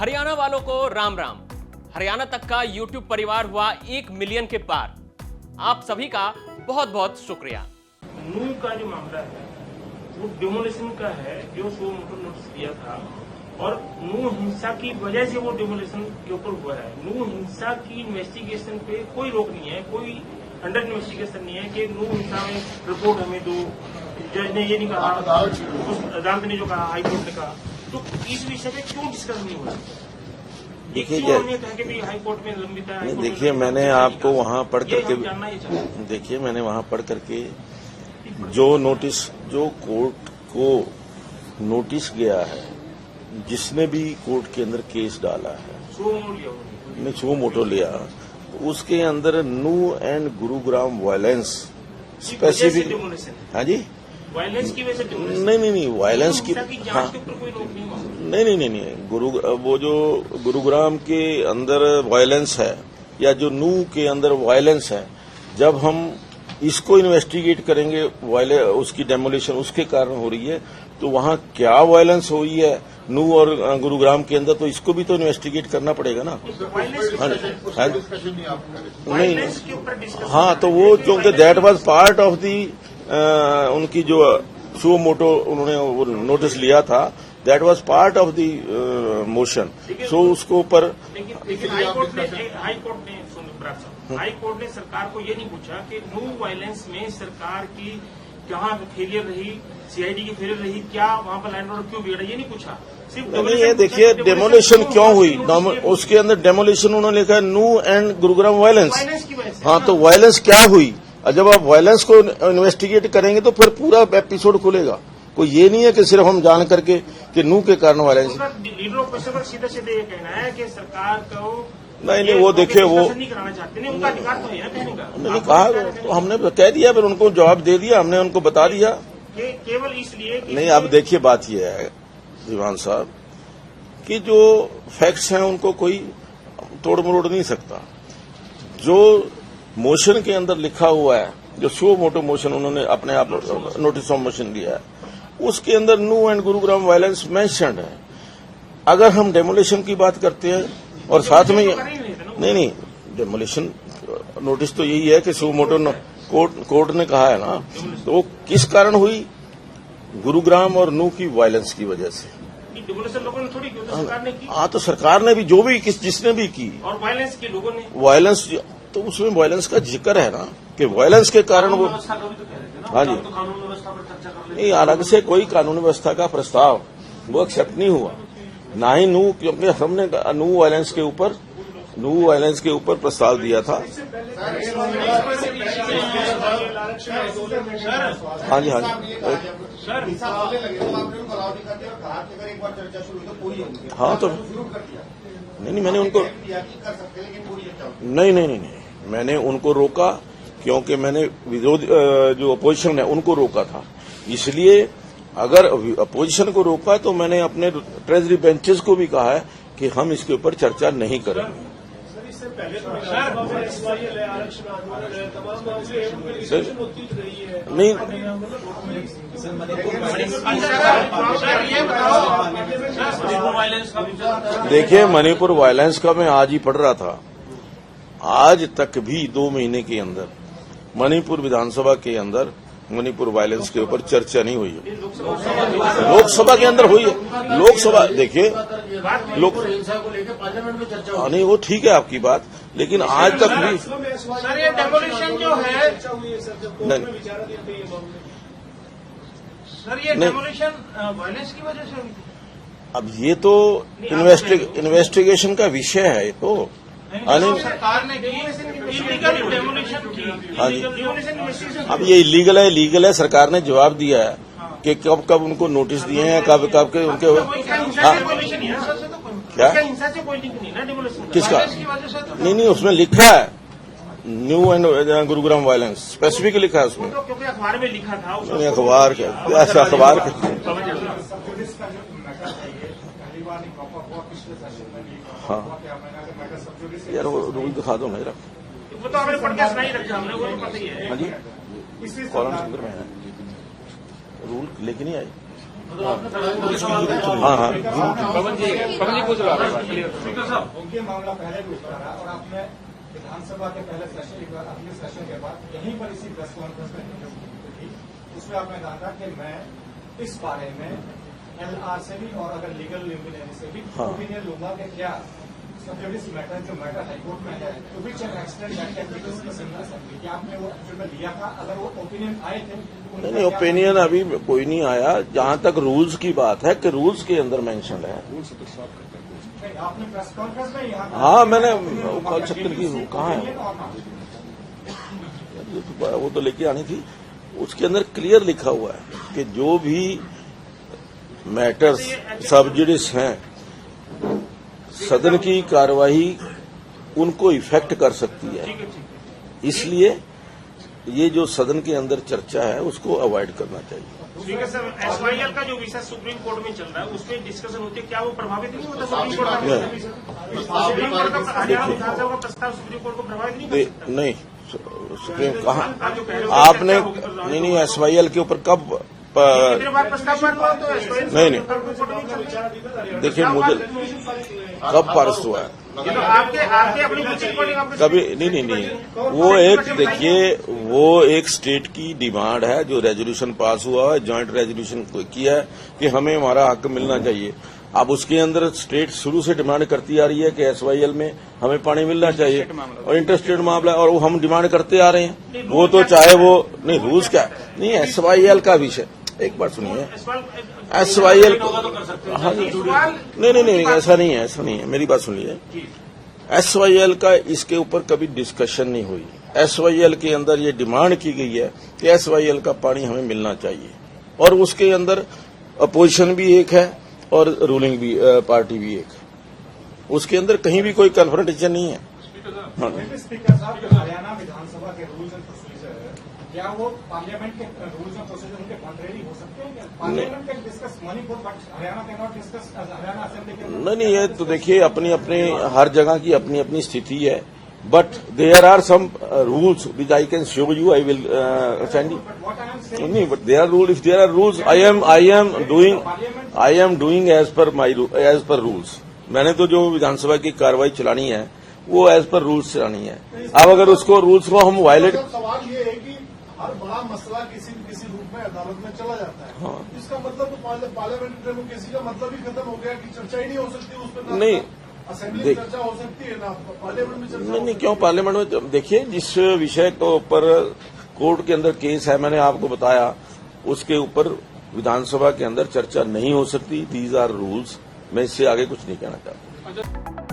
हरियाणा वालों को राम राम। हरियाणा तक का YouTube परिवार हुआ 1 मिलियन के पार। आप सभी का बहुत बहुत शुक्रिया। नूह का जो मामला है वो डेमोलिशन का है, जो सो मोटर नोटिस दिया था और नूह हिंसा की वजह से वो डेमोलिशन के ऊपर हुआ है। नूह हिंसा की इन्वेस्टिगेशन पे कोई रोक नहीं है, कोई अंडर इन्वेस्टिगेशन नहीं है कि नूह हिंसा में रिपोर्ट हमें दो। जज ने ये नहीं कहा, अदालत ने जो कहा, हाई कोर्ट ने कहा, तो इस विषय पे क्यों डिस्कस नहीं हो रहा? देखिए हाई कोर्ट में लंबित है। देखिए मैंने आपको वहाँ पढ़ करके देखिए मैंने वहाँ पढ़ करके जो नोटिस, जो कोर्ट को नोटिस गया है, जिसने भी कोर्ट के अंदर केस डाला है, सो मोटो लिया, उसके अंदर नूह एंड गुरुग्राम वायलेंस स्पेसिफिक, हाँ जी, वायलेंस की वजह से नहीं वायलेंस की, हाँ नहीं, वो जो गुरुग्राम के अंदर वायलेंस है या जो नूह के अंदर वायलेंस है, जब हम इसको इन्वेस्टिगेट करेंगे, उसकी डेमोलिशन उसके कारण हो रही है, तो वहाँ क्या वायलेंस हुई है नूह और गुरुग्राम के अंदर, तो इसको भी तो इन्वेस्टिगेट करना पड़ेगा ना। नहीं, हाँ, तो वो क्योंकि that was part of the उनकी जो सो मोटो उन्होंने वो नोटिस लिया था, that was part of the motion, so उसको ऊपर हाई कोर्ट ने सरकार को ये नहीं पूछा कि नूह वायलेंस में सरकार की कहाँ फेलियर रही, सीआईडी की फेलियर रही, क्या वहाँ पर लैंड ऑर्डर क्यों बिगड़ा, ये नहीं पूछा। नहीं, ये देखिए डेमोलिशन क्यों हुई, उसके अंदर डेमोलिशन उन्होंने लिखा है नूह एंड गुरुग्राम वायलेंस। हाँ, तो वायलेंस क्या हुई, और जब आप वायलेंस को इन्वेस्टिगेट करेंगे तो फिर पूरा एपिसोड खुलेगा। कोई ये नहीं है कि सिर्फ हम जान करके कि नूह के कारण वायलेंस। लीडर ऑफ सीधे सीधे ये कहना है कि सरकार को नहीं, वो देखिए वो नहीं कराना चाहते, नहीं उनका अधिकार तो है ना कहने का। नहीं कहा, तो हमने कह दिया, फिर उनको जवाब दे दिया, हमने उनको बता दिया। केवल इसलिए नहीं, अब देखिए बात यह है दीवान साहब कि जो फैक्ट्स हैं उनको कोई तोड़ मरोड़ नहीं सकता। जो मोशन के अंदर लिखा हुआ है, जो सो मोटो मोशन उन्होंने अपने आप नोटिस ऑफ मोशन दिया है, उसके अंदर नूह एंड गुरुग्राम वायलेंस मेंशन्ड है। अगर हम डेमोलिशन की बात करते हैं और साथ में नहीं डेमोलिशन नोटिस तो यही है कि सो मोटो कोर्ट ने कहा है ना, तो वो किस कारण हुई, गुरुग्राम और नूह की वायलेंस की वजह से। लोगों ने थोड़ी की, तो सरकार ने की। हाँ, तो सरकार ने भी, जो भी जिसने भी की, और वायलेंस की लोगों ने, वायलेंस तो उसमें वायलेंस का जिक्र है ना कि वायलेंस के कारण वो, हाँ जी, नहीं, अलग से कोई कानून व्यवस्था का प्रस्ताव वो एक्सेप्ट नहीं हुआ, ना ही नूह, क्योंकि हमने नूह वायलेंस के ऊपर प्रस्ताव दिया था। हाँ जी, हाँ, तो नहीं, मैंने उनको नहीं, मैंने उनको रोका, क्योंकि मैंने विरोध जो अपोजिशन है उनको रोका था। इसलिए अगर अपोजिशन को रोका तो मैंने अपने ट्रेजरी बेंचेस को भी कहा है कि हम इसके ऊपर चर्चा नहीं करेंगे। नहीं, देखिए मणिपुर वायलेंस का मैं आज ही पढ़ रहा था, आज तक भी 2 महीने के अंदर मणिपुर विधानसभा के अंदर मणिपुर वायलेंस के ऊपर चर्चा नहीं हुई है। लोकसभा के अंदर हुई है, लोकसभा देखिए नहीं, वो ठीक है आपकी बात, लेकिन आज तक भी सर ये डेमोलिशन जो है, सर ये डेमोलिशन वायलेंस की वजह से हुई थी। अब ये तो इन्वेस्टिगेशन का विषय है, ये तो सरकार ने इलीगल डेमोलिशन की। हाँ जी, अब ये इलीगल है, सरकार ने जवाब दिया है कि कब उनको नोटिस दिए हैं, कब के उनके क्या हिंसा से कोई लिंक नहीं ना डेमोलिशन किसका, नहीं, उसमें लिखा है new and Gurugram violence specific लिखा है उसमें, क्योंकि अखबार में लिखा था। नहीं, अखबार क्या, ऐसा अखबार हाँ यार, वो रूल दिखा दो मेरा, वो तो हमने पढ़ के सुनाई रखा, हमने वो पता ही है। हाँ जी, कॉलम में है रूल लेके नहीं आई। हाँ हाँ पवन जी पूछ रहा है। उनके मामला पहले भी उठा रहा और आपने विधानसभा के पहले सेशन के बाद अगले सेशन के बाद यहीं पर इसी प्रेस कॉन्फ्रेंस में इंटरव्यू थी, उसमें आपने कहा था कि मैं इस बारे में LR से भी और अगर लीगल ओपिनियन से भी ओपिनियन लूंगा कि क्या दिस मैटर जो मैटर हाईकोर्ट में है to which an extent that can be discussed in the assembly, क्या आपने वो एक्चुअली लिया था? अगर वो ओपिनियन आए थे नहीं, ओपिनियन अभी कोई नहीं आया। जहां तक रूल्स की बात है कि रूल्स के अंदर मेंशन है। नहीं, आपने प्रेस कॉन्फ्रेंस में यहाँ हाँ मैंने कॉल सेक्टर की कहाँ है वो तो लेके आनी थी। उसके अंदर क्लियर लिखा हुआ है कि जो भी मैटर्स सब जुडिस हैं सदन की कार्यवाही उनको इफेक्ट कर सकती है, इसलिए ये जो सदन के अंदर चर्चा है उसको अवॉइड करना चाहिए। ठीक है सर, SYL का जो विषय सुप्रीम कोर्ट में चल रहा है उसमें डिस्कशन होती है, क्या वो प्रभावित नहीं होता सुप्रीम कोर्ट का? सुप्रीम कोर्ट का हरियाणा विधानसभा का प्रस्ताव सुप्रीम कोर्ट को प्रभावित नहीं कर सकता? नहीं सुप्रीम कहा आपने नहीं SYL के ऊपर कब नहीं देखिए मुझे कब पारित हुआ है कभी नहीं वो एक देखिए वो एक स्टेट की डिमांड है जो रेजोल्यूशन पास हुआ है, जॉइंट रेजोल्यूशन किया है कि हमें हमारा हक मिलना चाहिए। अब उसके अंदर स्टेट शुरू से डिमांड करती आ रही है कि SYL में हमें पानी मिलना चाहिए और इंटरस्टेट मामला और वो हम डिमांड करते आ रहे हैं। वो तो चाहे वो नहीं रूल्स क्या नहीं SYL का विषय एक बार सुनिए SYL हाँ नहीं ऐसा नहीं है मेरी बात सुनिए। SYL का इसके ऊपर कभी डिस्कशन नहीं हुई। SYL के अंदर ये डिमांड की गई है कि SYL का पानी हमें मिलना चाहिए और उसके अंदर अपोजिशन भी एक है और रूलिंग भी पार्टी भी एक है। उसके अंदर कहीं भी कोई कन्फ्रंटेशन नहीं है। हाँ। स्पीकर साहब, जो हरियाणा विधानसभा के रूल्स एंड प्रोसीजर क्या वो पार्लियामेंट के रूल्स एंड प्रोसीजर उनके कॉन्ट्रेरी हो सकते हैं? Parliament can discuss Manipur but Haryana can not discuss Haryana assembly के नहीं ये तो देखिए अपनी अपनी हर जगह की अपनी अपनी स्थिति है, but there are some rules which I can show you, I will send you. नहीं but there are rule, if there are rules I am doing as per rules. मैंने तो जो विधानसभा की कार्रवाई चलानी है वो एज पर रूल्स चलानी है। अब अगर उसको रूल्स को हम वायलेट, सवाल ये है कि हर बड़ा मसला किसी न किसी रूप में अदालत में चला जाता है। हाँ। इसका मतलब तो पार्लियामेंट्री डेमोक्रेसी का मतलब ही खत्म हो गया कि चर्चा ही नहीं हो सकती उस पर। नहीं असेंबली में चर्चा हो सकती है ना पार्लियामेंट में चर्चा नहीं क्यों पार्लियामेंट में देखिए जिस विषय के ऊपर कोर्ट के अंदर केस है मैंने आपको बताया उसके ऊपर विधानसभा के अंदर चर्चा नहीं हो सकती। These are rules. मैं इससे आगे कुछ नहीं कहना चाहता।